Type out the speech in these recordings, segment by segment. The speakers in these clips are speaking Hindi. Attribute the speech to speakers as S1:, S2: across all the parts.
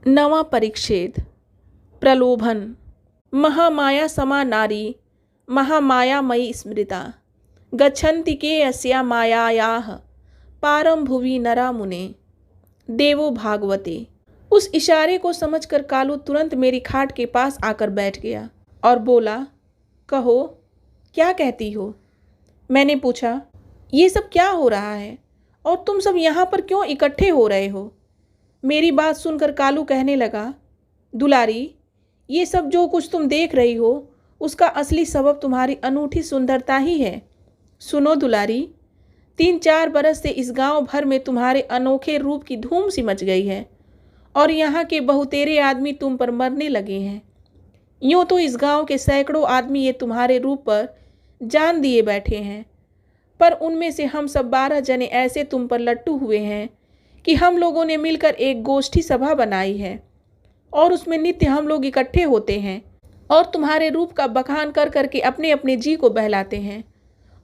S1: नवा परिच्छेद। प्रलोभन। महामाया समा नारी महामायामयी स्मृता गच्छन्ति के अस्या मायायाः पारं भुवि नरा मुने। देवो भागवते। उस इशारे को समझकर कालू तुरंत मेरी खाट के पास आकर बैठ गया और बोला, कहो, क्या कहती हो? मैंने पूछा, ये सब क्या हो रहा है और तुम सब यहाँ पर क्यों इकट्ठे हो रहे हो? मेरी बात सुनकर कालू कहने लगा, दुलारी, ये सब जो कुछ तुम देख रही हो उसका असली सबब तुम्हारी अनूठी सुंदरता ही है। सुनो दुलारी, 3-4 बरस से इस गांव भर में तुम्हारे अनोखे रूप की धूम सी मच गई है और यहाँ के बहुतेरे आदमी तुम पर मरने लगे हैं। यूँ तो इस गांव के सैकड़ों आदमी ये तुम्हारे रूप पर जान दिए बैठे हैं, पर उनमें से हम सब 12 जने ऐसे तुम पर लट्टू हुए हैं कि हम लोगों ने मिलकर एक गोष्ठी सभा बनाई है और उसमें नित्य हम लोग इकट्ठे होते हैं और तुम्हारे रूप का बखान कर करके अपने अपने जी को बहलाते हैं।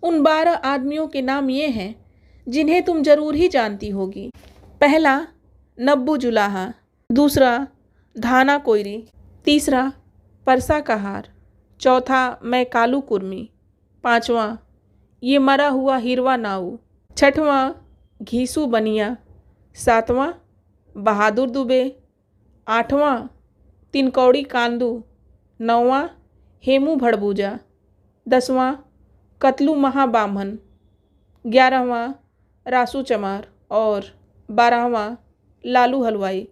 S1: उन 12 आदमियों के नाम ये हैं जिन्हें तुम जरूर ही जानती होगी। पहला नब्बू जुलाहा, दूसरा धाना कोयरी, तीसरा परसा कहार, चौथा मैं कालू कुर्मी, पांचवा ये मरा हुआ हिरवा नाऊ, छठवां घीसू बनिया, सातवां बहादुर दुबे, आठवां तिनकौड़ी कांदू, नौवां हेमू भड़बूजा, 10वां कतलू महाबामन, 11वां रासू चमार और 12वां लालू हलवाई।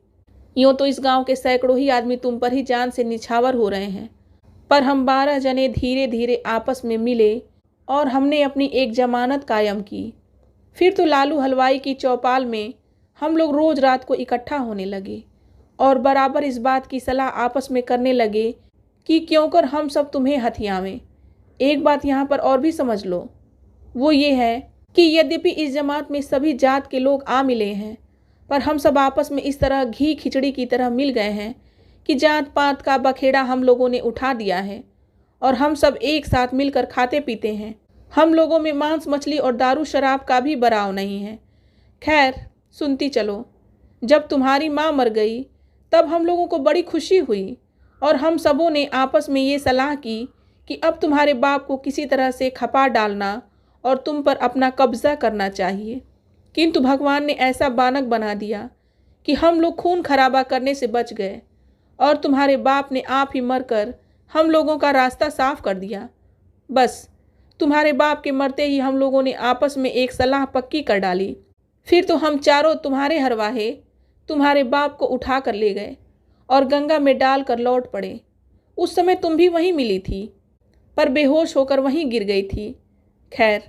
S1: यूँ तो इस गांव के सैकड़ों ही आदमी तुम पर ही जान से निछावर हो रहे हैं, पर हम 12 जने धीरे धीरे आपस में मिले और हमने अपनी एक जमानत कायम की। फिर तो लालू हलवाई की चौपाल में हम लोग रोज रात को इकट्ठा होने लगे और बराबर इस बात की सलाह आपस में करने लगे कि क्यों कर हम सब तुम्हें हथियावें। एक बात यहाँ पर और भी समझ लो, वो ये है कि यद्यपि इस जमात में सभी जात के लोग आ मिले हैं, पर हम सब आपस में इस तरह घी खिचड़ी की तरह मिल गए हैं कि जात पात का बखेड़ा हम लोगों ने उठा दिया है और हम सब एक साथ मिलकर खाते पीते हैं। हम लोगों में मांस मछली और दारू शराब का भी बराव नहीं है। खैर, सुनती चलो। जब तुम्हारी माँ मर गई तब हम लोगों को बड़ी खुशी हुई और हम सबों ने आपस में ये सलाह की कि अब तुम्हारे बाप को किसी तरह से खपा डालना और तुम पर अपना कब्जा करना चाहिए। किंतु भगवान ने ऐसा बानक बना दिया कि हम लोग खून खराबा करने से बच गए और तुम्हारे बाप ने आप ही मरकर हम लोगों का रास्ता साफ कर दिया। बस तुम्हारे बाप के मरते ही हम लोगों ने आपस में एक सलाह पक्की कर डाली। फिर तो हम चारों तुम्हारे हरवाहे तुम्हारे बाप को उठा कर ले गए और गंगा में डाल कर लौट पड़े। उस समय तुम भी वहीं मिली थी, पर बेहोश होकर वहीं गिर गई थी। खैर,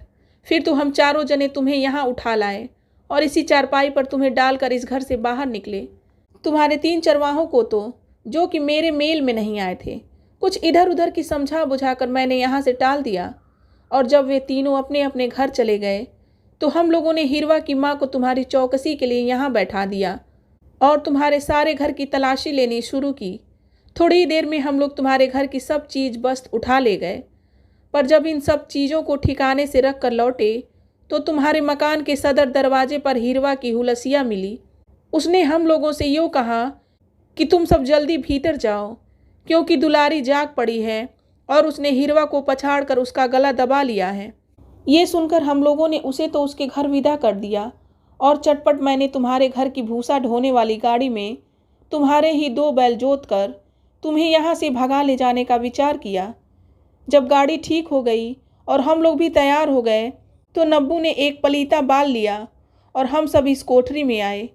S1: फिर तो हम चारों जने तुम्हें यहाँ उठा लाए और इसी चारपाई पर तुम्हें डालकर इस घर से बाहर निकले। तुम्हारे 3 चरवाहों को तो, जो कि मेरे मेल में नहीं आए थे, कुछ इधर उधर की समझा बुझाकर मैंने यहाँ से टाल दिया और जब वे तीनों अपने अपने घर चले गए तो हम लोगों ने हिरवा की माँ को तुम्हारी चौकसी के लिए यहाँ बैठा दिया और तुम्हारे सारे घर की तलाशी लेनी शुरू की। थोड़ी ही देर में हम लोग तुम्हारे घर की सब चीज़ बस्त उठा ले गए, पर जब इन सब चीज़ों को ठिकाने से रख कर लौटे तो तुम्हारे मकान के सदर दरवाजे पर हिरवा की हुलसिया मिली। उसने हम लोगों से यूँ कहा कि तुम सब जल्दी भीतर जाओ क्योंकि दुलारी जाग पड़ी है और उसने हिरवा को पछाड़ कर उसका गला दबा लिया है। ये सुनकर हम लोगों ने उसे तो उसके घर विदा कर दिया और चटपट मैंने तुम्हारे घर की भूसा ढोने वाली गाड़ी में तुम्हारे ही 2 बैल जोत कर तुम्हें यहाँ से भगा ले जाने का विचार किया। जब गाड़ी ठीक हो गई और हम लोग भी तैयार हो गए तो नब्बू ने एक पलीता बाल लिया और हम सब इस कोठरी में आए।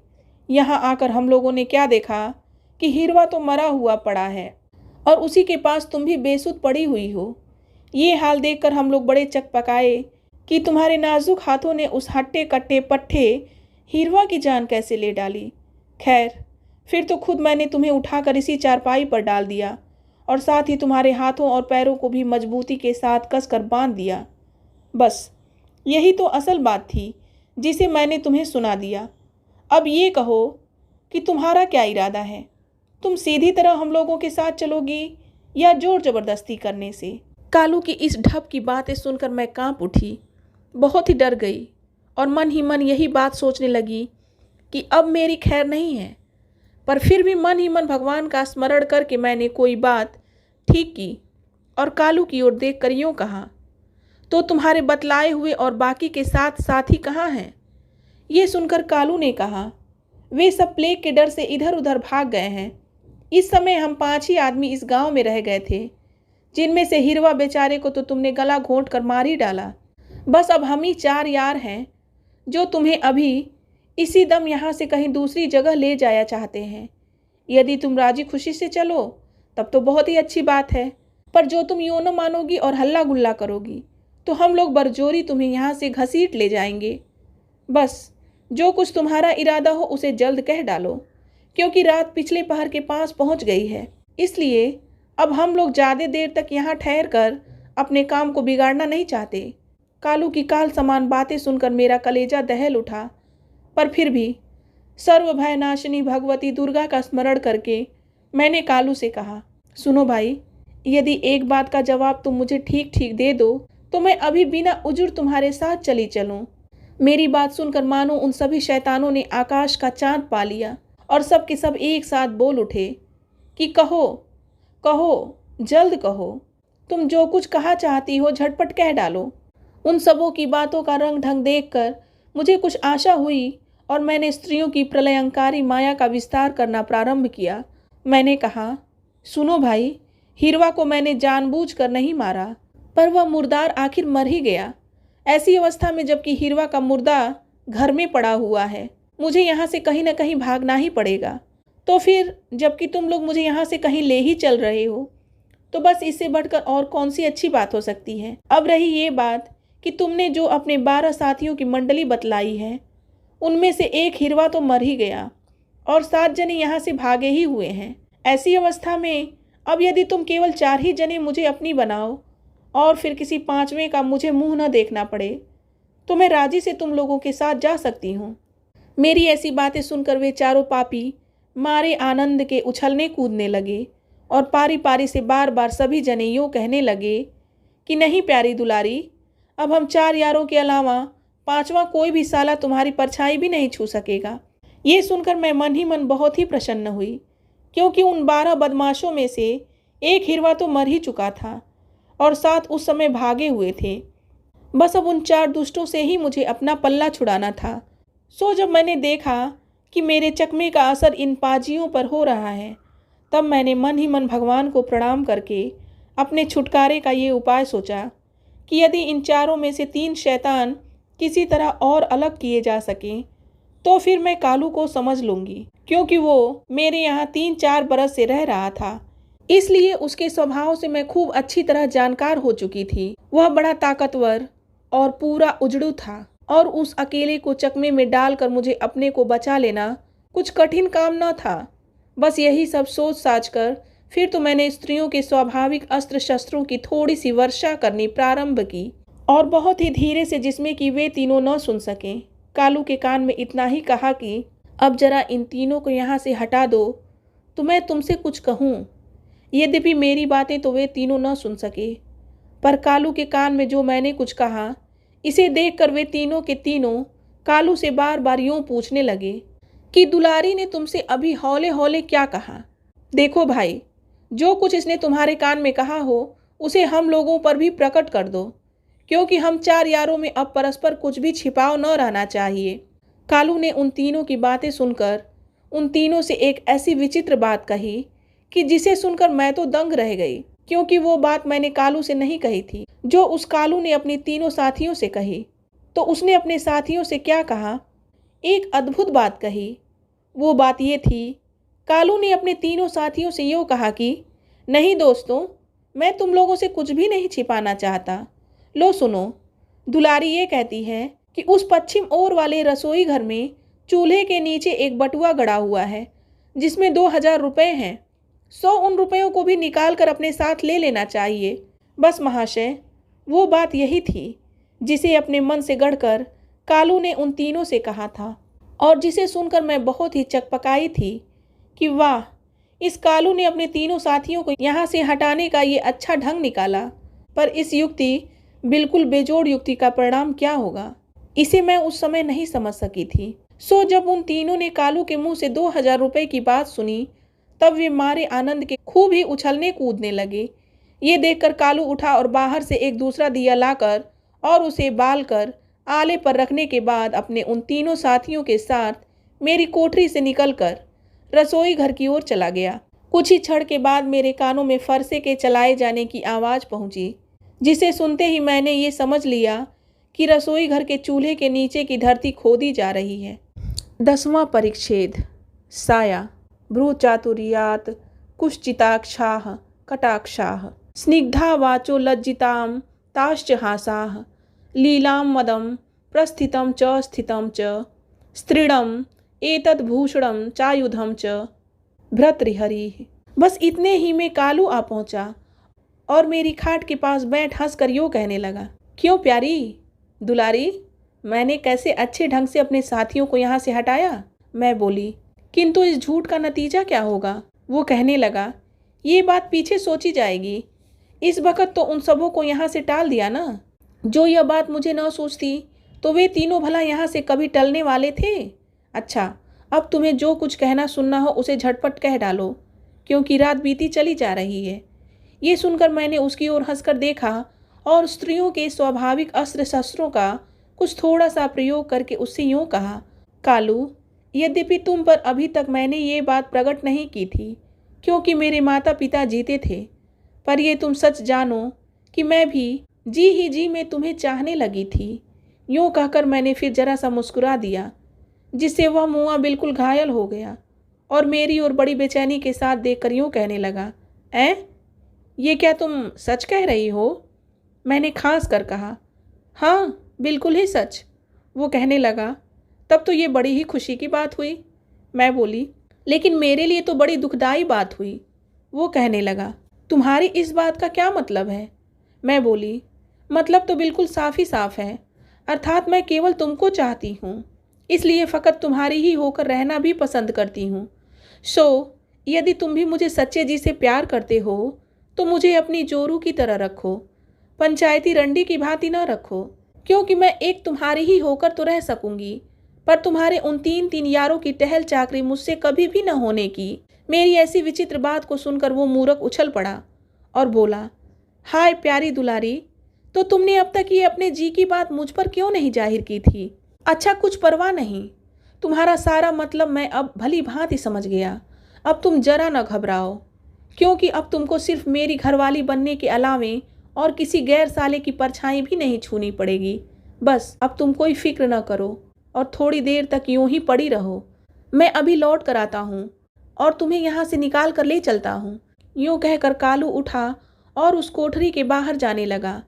S1: यहाँ आकर हम लोगों ने क्या देखा कि हिरवा तो मरा हुआ पड़ा है और उसी के पास तुम भी बेसुध पड़ी हुई हो। ये हाल देखकर हम लोग बड़े चकपकाए कि तुम्हारे नाजुक हाथों ने उस हट्टे कट्टे पट्टे हिरवा की जान कैसे ले डाली। खैर, फिर तो खुद मैंने तुम्हें उठाकर इसी चारपाई पर डाल दिया और साथ ही तुम्हारे हाथों और पैरों को भी मजबूती के साथ कसकर बांध दिया। बस यही तो असल बात थी जिसे मैंने तुम्हें सुना दिया। अब ये कहो कि तुम्हारा क्या इरादा है? तुम सीधी तरह हम लोगों के साथ चलोगी या जोर जबरदस्ती करने से? कालू की इस ढप की बातें सुनकर मैं कांप उठी, बहुत ही डर गई और मन ही मन यही बात सोचने लगी कि अब मेरी खैर नहीं है। पर फिर भी मन ही मन भगवान का स्मरण करके मैंने कोई बात ठीक की और कालू की ओर देख कर यूँ कहा, तो तुम्हारे बतलाए हुए और बाकी के 7 साथी कहाँ हैं? ये सुनकर कालू ने कहा, वे सब प्लेग के डर से इधर उधर भाग गए हैं। इस समय हम 5 ही आदमी इस गांव में रह गए थे, जिनमें से हिरवा बेचारे को तो तुमने गला घोंट कर मार ही डाला। बस अब हम ही 4 यार हैं जो तुम्हें अभी इसी दम यहाँ से कहीं दूसरी जगह ले जाया चाहते हैं। यदि तुम राजी खुशी से चलो तब तो बहुत ही अच्छी बात है, पर जो तुम यूँ न मानोगी और हल्ला गुल्ला करोगी तो हम लोग बरजोरी तुम्हें यहाँ से घसीट ले जाएंगे। बस जो कुछ तुम्हारा इरादा हो उसे जल्द कह डालो, क्योंकि रात पिछले पहर के पास पहुँच गई है। इसलिए अब हम लोग ज़्यादा देर तक यहाँ ठहर कर अपने काम को बिगाड़ना नहीं चाहते। कालू की काल समान बातें सुनकर मेरा कलेजा दहल उठा, पर फिर भी सर्वभयनाशिनी भगवती दुर्गा का स्मरण करके मैंने कालू से कहा, सुनो भाई, यदि एक बात का जवाब तुम मुझे ठीक ठीक दे दो तो मैं अभी बिना उजुर तुम्हारे साथ चली चलूं। मेरी बात सुनकर मानो उन सभी शैतानों ने आकाश का चांद पा लिया और सब के सब एक साथ बोल उठे कि कहो कहो, जल्द कहो, तुम जो कुछ कहा चाहती हो झटपट कह डालो। उन सबों की बातों का रंग ढंग देखकर मुझे कुछ आशा हुई और मैंने स्त्रियों की प्रलयंकारी माया का विस्तार करना प्रारंभ किया। मैंने कहा, सुनो भाई, हिरवा को मैंने जानबूझकर नहीं मारा, पर वह मुर्दार आखिर मर ही गया। ऐसी अवस्था में जबकि हिरवा का मुर्दा घर में पड़ा हुआ है, मुझे यहाँ से कहीं ना कहीं भागना ही पड़ेगा। तो फिर जबकि तुम लोग मुझे यहाँ से कहीं ले ही चल रहे हो, तो बस इससे बढ़कर और कौन सी अच्छी बात हो सकती है। अब रही ये बात कि तुमने जो अपने 12 साथियों की मंडली बतलाई है, उनमें से एक हिरवा तो मर ही गया और 7 जने यहाँ से भागे ही हुए हैं। ऐसी अवस्था में अब यदि तुम केवल 4 ही जने मुझे अपनी बनाओ और फिर किसी 5वें का मुझे मुंह न देखना पड़े, तो मैं राजी से तुम लोगों के साथ जा सकती हूँ। मेरी ऐसी बातें सुनकर वे चारों पापी मारे आनंद के उछलने कूदने लगे और पारी पारी से बार बार सभी जने यूँ कहने लगे कि नहीं प्यारी दुलारी, अब हम 4 यारों के अलावा 5वां कोई भी साला तुम्हारी परछाई भी नहीं छू सकेगा। ये सुनकर मैं मन ही मन बहुत ही प्रसन्न हुई, क्योंकि उन 12 बदमाशों में से एक हिरवा तो मर ही चुका था और 7 उस समय भागे हुए थे। बस अब उन 4 दुष्टों से ही मुझे अपना पल्ला छुड़ाना था। सो जब मैंने देखा कि मेरे चकमे का असर इन पाजियों पर हो रहा है, तब मैंने मन ही मन भगवान को प्रणाम करके अपने छुटकारे का ये उपाय सोचा कि यदि इन चारों में से 3 शैतान किसी तरह और अलग किए जा सकें तो फिर मैं कालू को समझ लूँगी, क्योंकि वो मेरे यहाँ 3-4 बरस से रह रहा था, इसलिए उसके स्वभाव से मैं खूब अच्छी तरह जानकार हो चुकी थी। वह बड़ा ताकतवर और पूरा उजड़ू था और उस अकेले को चकमे में डालकर मुझे अपने को बचा लेना कुछ कठिन काम न था। बस यही सब सोच साच कर फिर तो मैंने स्त्रियों के स्वाभाविक अस्त्र शस्त्रों की थोड़ी सी वर्षा करनी प्रारंभ की, और बहुत ही धीरे से, जिसमें कि वे तीनों न सुन सकें। कालू के कान में इतना ही कहा कि अब जरा इन तीनों को यहाँ से हटा दो तो मैं तुमसे कुछ कहूँ। यद्यपि मेरी बातें तो वे तीनों न सुन सके, पर कालू के कान में जो मैंने कुछ कहा, इसे देखकर वे तीनों के तीनों कालू से बार बार यूँ पूछने लगे कि दुलारी ने तुमसे अभी हौले हौले क्या कहा। देखो भाई, जो कुछ इसने तुम्हारे कान में कहा हो उसे हम लोगों पर भी प्रकट कर दो, क्योंकि हम 4 यारों में अब परस्पर कुछ भी छिपाव न रहना चाहिए। कालू ने उन तीनों की बातें सुनकर उन तीनों से एक ऐसी विचित्र बात कही कि जिसे सुनकर मैं तो दंग रह गई, क्योंकि वो बात मैंने कालू से नहीं कही थी। जो उस कालू ने अपने तीनों साथियों से कही, तो उसने अपने साथियों से क्या कहा, एक अद्भुत बात कही। वो बात ये थी, कालू ने अपने तीनों साथियों से यूँ कहा कि नहीं दोस्तों, मैं तुम लोगों से कुछ भी नहीं छिपाना चाहता। लो सुनो, दुलारी ये कहती है कि उस पश्चिम ओर वाले रसोई घर में चूल्हे के नीचे एक बटुआ गड़ा हुआ है जिसमें 2000 रुपये हैं। 100 उन रुपयों को भी निकाल कर अपने साथ ले लेना चाहिए। बस महाशय, वो बात यही थी जिसे अपने मन से गढ़कर कालू ने उन तीनों से कहा था, और जिसे सुनकर मैं बहुत ही चकपकाई थी कि वाह, इस कालू ने अपने तीनों साथियों को यहाँ से हटाने का ये अच्छा ढंग निकाला। पर इस युक्ति, बिल्कुल बेजोड़ युक्ति का परिणाम क्या होगा, इसे मैं उस समय नहीं समझ सकी थी। सो जब उन तीनों ने कालू के मुंह से 2000 रुपए की बात सुनी, तब वे मारे आनंद के खूब ही उछलने कूदने लगे। ये देखकर कालू उठा और बाहर से एक दूसरा दिया लाकर और उसे बाल कर आले पर रखने के बाद अपने उन तीनों साथियों के साथ मेरी कोठरी से निकलकर रसोई घर की ओर चला गया। कुछ ही क्षण के बाद मेरे कानों में फरसे के चलाए जाने की आवाज़ पहुंची, जिसे सुनते ही मैंने ये समझ लिया कि रसोई घर के चूल्हे के नीचे की धरती खोदी जा रही है। 10वां परिच्छेद। साया भ्रूचातुर्यात् कुश्चिताक्षाः कटाक्षाः स्निग्धा वाचो लज्जितां ताश्च हासाः लीलां मदं प्रस्थितं च स्थितं च स्त्रीणम् एतद्भूषणं चायुधं च भर्तृहरिः। बस इतने ही में कालू आ पहुंचा और मेरी खाट के पास बैठ हंसकर यूँ कहने लगा, क्यों प्यारी दुलारी, मैंने कैसे अच्छे ढंग से अपने साथियों को यहाँ से हटाया। मैं बोली, किंतु इस झूठ का नतीजा क्या होगा। वो कहने लगा, ये बात पीछे सोची जाएगी। इस वक्त तो उन सबों को यहाँ से टाल दिया ना। जो यह बात मुझे न सोचती तो वे तीनों भला यहाँ से कभी टलने वाले थे। अच्छा, अब तुम्हें जो कुछ कहना सुनना हो उसे झटपट कह डालो, क्योंकि रात बीती चली जा रही है। ये सुनकर मैंने उसकी ओर हंसकर देखा और स्त्रियों के स्वाभाविक अस्त्र शस्त्रों का कुछ थोड़ा सा प्रयोग करके उससे यूँ कहा, कालू, यद्यपि तुम पर अभी तक मैंने ये बात प्रकट नहीं की थी क्योंकि मेरे माता पिता जीते थे, पर ये तुम सच जानो कि मैं भी जी ही जी में तुम्हें चाहने लगी थी। यूँ कहकर मैंने फिर जरा सा मुस्कुरा दिया, जिससे वह मुआ बिल्कुल घायल हो गया और मेरी ओर बड़ी बेचैनी के साथ देखकर यूँ कहने लगा, ये क्या तुम सच कह रही हो। मैंने खांस कर कहा, हाँ बिल्कुल ही सच। वो कहने लगा, तब तो ये बड़ी ही खुशी की बात हुई। मैं बोली, लेकिन मेरे लिए तो बड़ी दुखदाई बात हुई। वो कहने लगा, तुम्हारी इस बात का क्या मतलब है। मैं बोली, मतलब तो बिल्कुल साफ ही साफ है, अर्थात मैं केवल तुमको चाहती हूँ, इसलिए फ़कत तुम्हारी ही होकर रहना भी पसंद करती हूँ। सो यदि तुम भी मुझे सच्चे जी से प्यार करते हो तो मुझे अपनी जोरू की तरह रखो, पंचायती रंडी की भांति न रखो, क्योंकि मैं एक तुम्हारी ही होकर तो रह सकूंगी, पर तुम्हारे उन तीन यारों की टहल चाकरी मुझसे कभी भी न होने की। मेरी ऐसी विचित्र बात को सुनकर वो मूर्ख उछल पड़ा और बोला, हाय प्यारी दुलारी, तो तुमने अब तक ये अपने जी की बात मुझ पर क्यों नहीं जाहिर की थी। अच्छा, कुछ परवाह नहीं, तुम्हारा सारा मतलब मैं अब भली भांति समझ गया। अब तुम जरा न घबराओ, क्योंकि अब तुमको सिर्फ मेरी घरवाली बनने के अलावे और किसी गैर साले की परछाई भी नहीं छूनी पड़ेगी। बस अब तुम कोई फिक्र न करो और थोड़ी देर तक यूं ही पड़ी रहो। मैं अभी लौट कर आता हूँ और तुम्हें यहाँ से निकाल कर ले चलता हूँ। यूं कहकर कालू उठा और उस कोठरी के बाहर जाने लगा।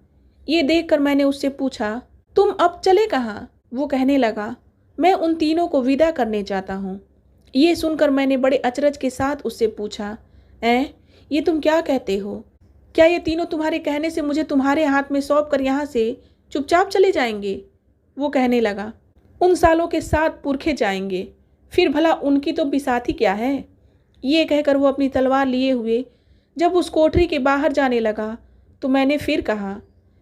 S1: ये देखकर मैंने उससे पूछा, तुम अब चले कहाँ। वो कहने लगा, मैं उन तीनों को विदा करने चाहता हूँ। ये सुनकर मैंने बड़े अचरज के साथ उससे पूछा, ये तुम क्या कहते हो। क्या ये तीनों तुम्हारे कहने से मुझे तुम्हारे हाथ में सौंप कर यहाँ से चुपचाप चले जाएंगे। वो कहने लगा, उन सालों के साथ पुरखे जाएंगे, फिर भला उनकी तो बिसाती क्या है। ये कहकर वो अपनी तलवार लिए हुए जब उस कोठरी के बाहर जाने लगा तो मैंने फिर कहा,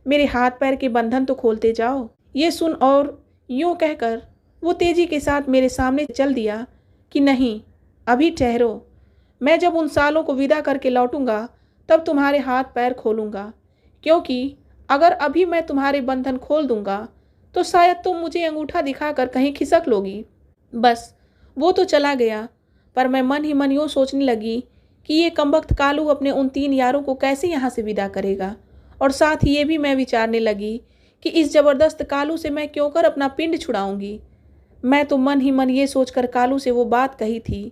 S1: मेरे हाथ पैर के बंधन तो खोलते जाओ। ये सुन और यूँ कहकर वो तेजी के साथ मेरे सामने चल दिया कि नहीं, अभी ठहरो, मैं जब उन सालों को विदा करके लौटूंगा तब तुम्हारे हाथ पैर खोलूंगा, क्योंकि अगर अभी मैं तुम्हारे बंधन खोल दूंगा तो शायद तुम मुझे अंगूठा दिखाकर कहीं खिसक लोगी। बस वो तो चला गया, पर मैं मन ही मन यूँ सोचने लगी कि ये कमबख्त कालू अपने उन 3 यारों को कैसे यहाँ से विदा करेगा, और साथ ही ये भी मैं विचारने लगी कि इस ज़बरदस्त कालू से मैं क्यों कर अपना पिंड छुड़ाऊंगी। मैं तो मन ही मन ये सोचकर कालू से वो बात कही थी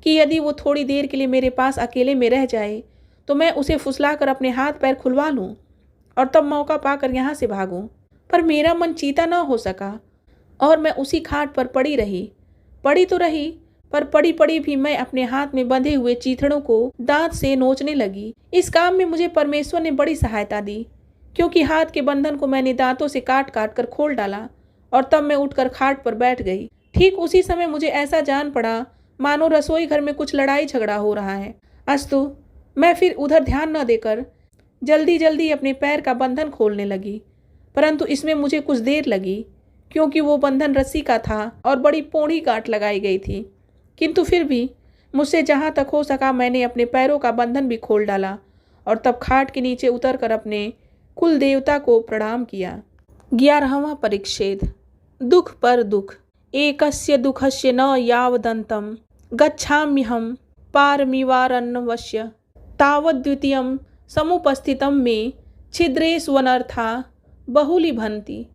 S1: कि यदि वो थोड़ी देर के लिए मेरे पास अकेले में रह जाए तो मैं उसे फुसलाकर अपने हाथ पैर खुलवा लूँ और तब मौका पाकर यहाँ से भागूँ। पर मेरा मन चीता न हो सका और मैं उसी खाट पर पड़ी तो रही, पर पड़ी पड़ी भी मैं अपने हाथ में बंधे हुए चीथड़ों को दांत से नोचने लगी। इस काम में मुझे परमेश्वर ने बड़ी सहायता दी, क्योंकि हाथ के बंधन को मैंने दांतों से काट काट कर खोल डाला और तब मैं उठकर खाट पर बैठ गई। ठीक उसी समय मुझे ऐसा जान पड़ा मानो रसोई घर में कुछ लड़ाई झगड़ा हो रहा है। अस्तु मैं फिर उधर ध्यान न देकर जल्दी जल्दी अपने पैर का बंधन खोलने लगी, परंतु इसमें मुझे कुछ देर लगी, क्योंकि वो बंधन रस्सी का था और बड़ी पौड़ी गांठ लगाई गई थी। किंतु फिर भी मुझसे जहाँ तक हो सका मैंने अपने पैरों का बंधन भी खोल डाला और तब खाट के नीचे उतरकर अपने कुल देवता को प्रणाम किया। 11वां परिच्छेद। दुख पर दुख। एकस्य दुःखस्य न यावदन्तं गच्छाम्यहं पारमिवारण्यवस्य तावद्द्वितीयं समुपस्थितं मे छिद्रेष्वनर्था बहुलीभन्ति।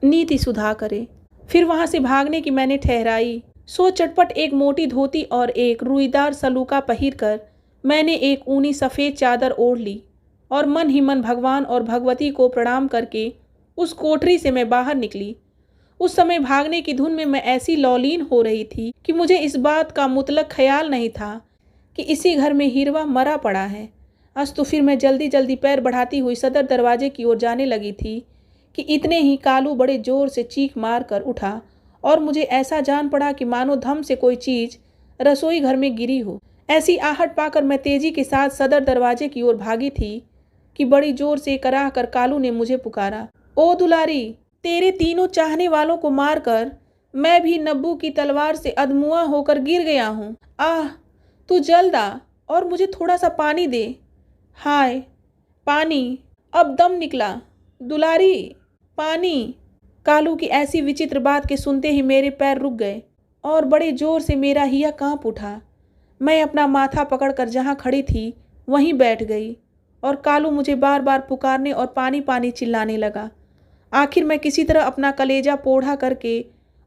S1: नीति सुधा करे। फिर वहां से भागने की मैंने ठहराई सो चटपट एक मोटी धोती और एक रुईदार सलूका पहिरकर मैंने एक ऊनी सफ़ेद चादर ओढ़ ली और मन ही मन भगवान और भगवती को प्रणाम करके उस कोठरी से मैं बाहर निकली। उस समय भागने की धुन में मैं ऐसी लौलीन हो रही थी कि मुझे इस बात का मुतलक ख्याल नहीं था कि इसी घर में हीरवा मरा पड़ा है। तो फिर मैं जल्दी जल्दी पैर बढ़ाती हुई सदर दरवाजे की ओर जाने लगी थी कि इतने ही कालू बड़े जोर से चीख मार कर उठा और मुझे ऐसा जान पड़ा कि मानो धम से कोई चीज़ रसोई घर में गिरी हो। ऐसी आहट पाकर मैं तेजी के साथ सदर दरवाजे की ओर भागी थी कि बड़ी जोर से कराह कर कालू ने मुझे पुकारा, ओ दुलारी, तेरे तीनों चाहने वालों को मारकर मैं भी नब्बू की तलवार से अधमुआ होकर गिर गया हूँ। आह, तू जल्द आ और मुझे थोड़ा सा पानी दे। हाय पानी, अब दम निकला। दुलारी, पानी। कालू की ऐसी विचित्र बात के सुनते ही मेरे पैर रुक गए और बड़े जोर से मेरा हिया कांप उठा। मैं अपना माथा पकड़कर जहाँ खड़ी थी वहीं बैठ गई और कालू मुझे बार बार पुकारने और पानी पानी चिल्लाने लगा। आखिर मैं किसी तरह अपना कलेजा पोढ़ा करके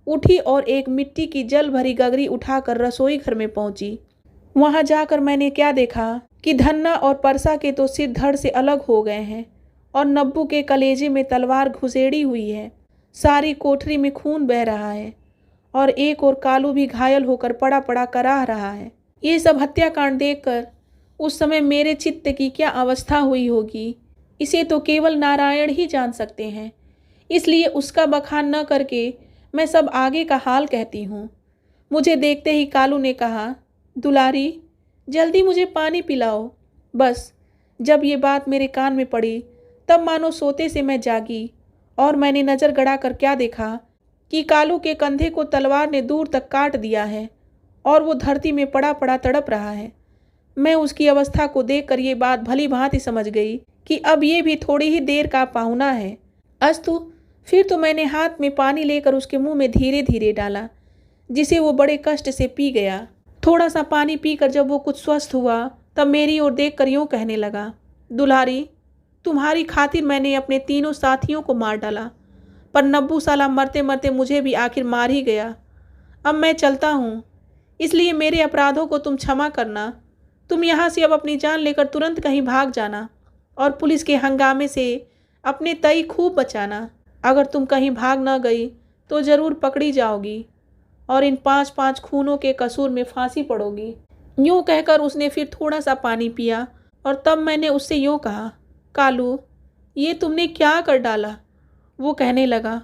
S1: उठी और एक मिट्टी की जल भरी गगरी उठाकर रसोई घर में पहुंची। वहां जाकर मैंने क्या देखा कि धन्ना और परसा के तो सिर धड़ से अलग हो गए हैं और नब्बू के कलेजे में तलवार घुसेड़ी हुई है। सारी कोठरी में खून बह रहा है और एक और कालू भी घायल होकर पड़ा पड़ा कराह रहा है। ये सब हत्याकांड देखकर उस समय मेरे चित्त की क्या अवस्था हुई होगी, इसे तो केवल नारायण ही जान सकते हैं। इसलिए उसका बखान न करके मैं सब आगे का हाल कहती हूँ। मुझे देखते ही कालू ने कहा, दुलारी, जल्दी मुझे पानी पिलाओ। बस जब ये बात मेरे कान में पड़ी तब मानो सोते से मैं जागी और मैंने नज़र गड़ाकर क्या देखा कि कालू के कंधे को तलवार ने दूर तक काट दिया है और वो धरती में पड़ा पड़ा तड़प रहा है। मैं उसकी अवस्था को देखकर ये बात भली भांति समझ गई कि अब ये भी थोड़ी ही देर का पाहुना है। अस्तु, फिर तो मैंने हाथ में पानी लेकर उसके मुंह में धीरे धीरे डाला, जिसे वो बड़े कष्ट से पी गया। थोड़ा सा पानी पीकर जब वो कुछ स्वस्थ हुआ तब मेरी ओर देखकर यूँ कहने लगा, दुलारी, तुम्हारी खातिर मैंने अपने तीनों साथियों को मार डाला, पर नब्बू साला मरते मरते मुझे भी आखिर मार ही गया। अब मैं चलता हूँ, इसलिए मेरे अपराधों को तुम क्षमा करना। तुम यहाँ से अब अपनी जान लेकर तुरंत कहीं भाग जाना और पुलिस के हंगामे से अपने तई खूब बचाना। अगर तुम कहीं भाग न गई तो ज़रूर पकड़ी जाओगी और इन 5-5 खूनों के कसूर में फांसी पड़ोगी। यूँ कहकर उसने फिर थोड़ा सा पानी पिया और तब मैंने उससे यूँ कहा, कालू, ये तुमने क्या कर डाला? वो कहने लगा,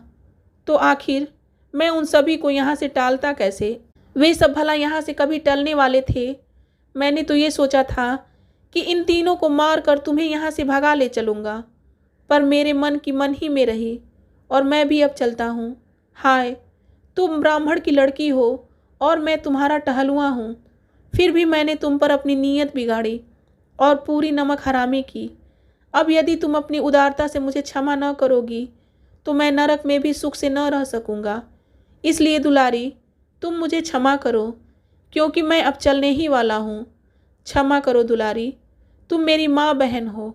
S1: तो आखिर मैं उन सभी को यहाँ से टालता कैसे? वे सब भला यहाँ से कभी टलने वाले थे? मैंने तो ये सोचा था कि इन तीनों को मार कर तुम्हें यहाँ से भगा ले चलूँगा, पर मेरे मन की मन ही में रही और मैं भी अब चलता हूँ। हाय, तुम ब्राह्मण की लड़की हो और मैं तुम्हारा टहलुआ हूँ, फिर भी मैंने तुम पर अपनी नीयत बिगाड़ी और पूरी नमक हरामी की। अब यदि तुम अपनी उदारता से मुझे क्षमा न करोगी तो मैं नरक में भी सुख से न रह सकूँगा। इसलिए दुलारी, तुम मुझे क्षमा करो, क्योंकि मैं अब चलने ही वाला हूँ। क्षमा करो दुलारी, तुम मेरी माँ बहन हो,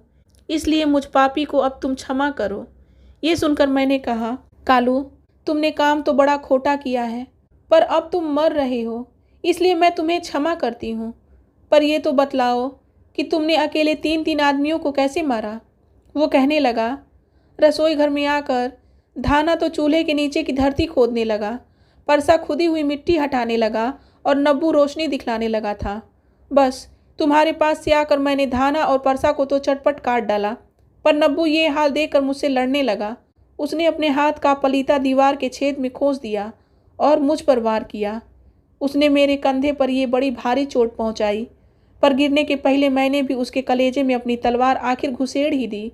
S1: इसलिए मुझ पापी को अब तुम क्षमा करो। ये सुनकर मैंने कहा, कालू, तुमने काम तो बड़ा खोटा किया है, पर अब तुम मर रहे हो, इसलिए मैं तुम्हें क्षमा करती हूँ। पर ये तो बतलाओ कि तुमने अकेले 3-3 आदमियों को कैसे मारा? वो कहने लगा। रसोई घर में आकर धाना तो चूल्हे के नीचे की धरती खोदने लगा, परसा खुदी हुई मिट्टी हटाने लगा और नब्बू रोशनी दिखलाने लगा था। बस तुम्हारे पास से आकर मैंने धाना और परसा को तो चटपट काट डाला, पर नब्बू ये हाल देखकर मुझसे लड़ने लगा। उसने अपने हाथ का पलीता दीवार के छेद में खोस दिया और मुझ पर वार किया। उसने मेरे कंधे पर ये बड़ी भारी चोट पहुंचाई, पर गिरने के पहले मैंने भी उसके कलेजे में अपनी तलवार आखिर घुसेड़ ही दी।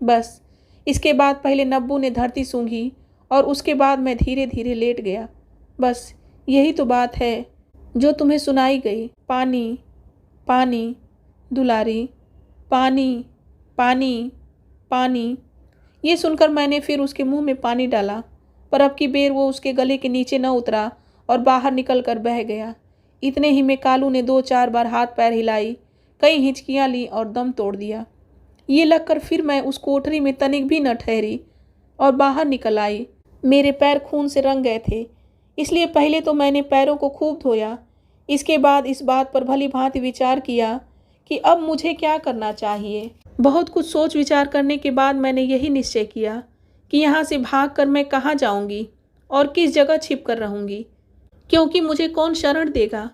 S1: बस इसके बाद पहले नब्बू ने धरती सूंघी और उसके बाद मैं धीरे धीरे लेट गया। बस यही तो बात है जो तुम्हें सुनाई गई। पानी, पानी, दुलारी, पानी, पानी, पानी। ये सुनकर मैंने फिर उसके मुंह में पानी डाला, पर अब की बेर वो उसके गले के नीचे न उतरा और बाहर निकल कर बह गया। इतने ही में कालू ने 2-4 बार हाथ पैर हिलाई, कई हिचकियाँ ली और दम तोड़ दिया। ये लगकर फिर मैं उस कोठरी में तनिक भी न ठहरी और बाहर निकल आई। मेरे पैर खून से रंग गए थे, इसलिए पहले तो मैंने पैरों को खूब धोया। इसके बाद इस बात पर भली भांति विचार किया कि अब मुझे क्या करना चाहिए। बहुत कुछ सोच विचार करने के बाद मैंने यही निश्चय किया कि यहाँ से भागकर मैं कहाँ जाऊँगी और किस जगह छिप कर रहूँगी, क्योंकि मुझे कौन शरण देगा।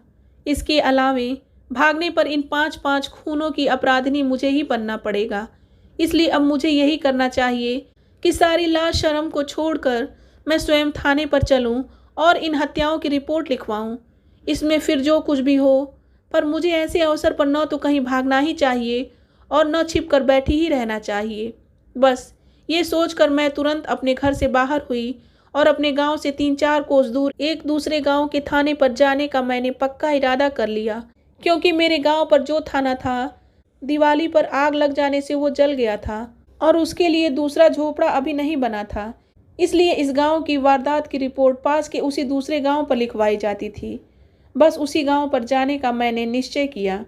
S1: इसके अलावे भागने पर इन 5-5 खूनों की अपराधिनी मुझे ही बनना पड़ेगा। इसलिए अब मुझे यही करना चाहिए कि सारी लाज शर्म को छोड़कर मैं स्वयं थाने पर चलूं और इन हत्याओं की रिपोर्ट लिखवाऊं। इसमें फिर जो कुछ भी हो, पर मुझे ऐसे अवसर पर न तो कहीं भागना ही चाहिए और न छिप कर बैठी ही रहना चाहिए। बस ये सोचकर मैं तुरंत अपने घर से बाहर हुई और अपने गांव से 3-4 कोस दूर एक दूसरे गांव के थाने पर जाने का मैंने पक्का इरादा कर लिया, क्योंकि मेरे गांव पर जो थाना था, दिवाली पर आग लग जाने से वो जल गया था और उसके लिए दूसरा झोपड़ा अभी नहीं बना था। इसलिए इस गांव की वारदात की रिपोर्ट पास के उसी दूसरे गांव पर लिखवाई जाती थी। बस उसी गांव पर जाने का मैंने निश्चय किया।